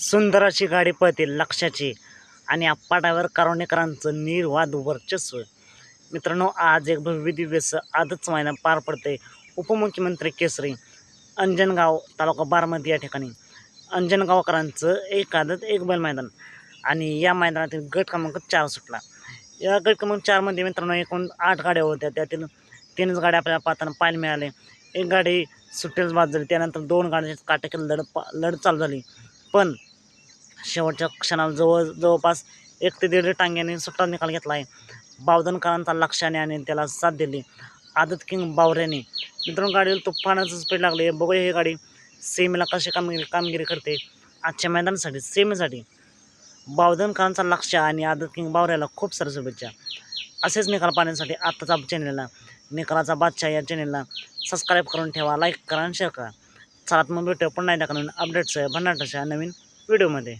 सुंदर अशी गाडी पळते लक्षाची आणि अप्पाटावर कारवणेकरांचं निर्वाद वर्चस्व. मित्रांनो, आज एक भव्य दिव्य आजच महिना पार पडते. उपमुख्यमंत्री केसरी अंजनगाव तालुका बारामती या ठिकाणी अंजनगावकरांचं एक आदत एक बैल मैदान आणि या मैदानातील गट क्रमांक 4 सुटला. या गट क्रमांक 4मध्ये मित्रांनो एकूण 8 गाड्या होत्या. त्यातील 3च गाड्या आपल्याला पाहताना पाहायला मिळाले. एक गाडी सुट्टीच बाद झाली. त्यानंतर 2 गाड्यांची काटेकी लढत चालू झाली. पण शेवटच्या क्षणाला जवळपास 1 ते 1.5 टांग्याने सुट्टा निकाल घेतला आहे. बावधनकरांचा लक्षाने आणि त्याला साथ दिली आदत किंग बावऱ्याने. मित्रांनो, गाडीला तुफानाचं स्पीड लागले. बघूया ही गाडी सेमीला कशी कामगिरी करते आजच्या मैदानासाठी. सेमीसाठी बावधनकरांचा लक्ष आणि आदत किंग बावऱ्याला खूप साऱ्या शुभेच्छा. असेच निकाल पाहण्यासाठी आत्ताच आपल्या चॅनलला निकालाचा बादशाह या चॅनलला सबस्क्राईब करून ठेवा, लाईक करा आणि शेअर करा. चला मग भेटूया पुन्हा एकदा नवीन अपडेट्स भन्नाटाच्या नवीन व्हिडिओमध्ये.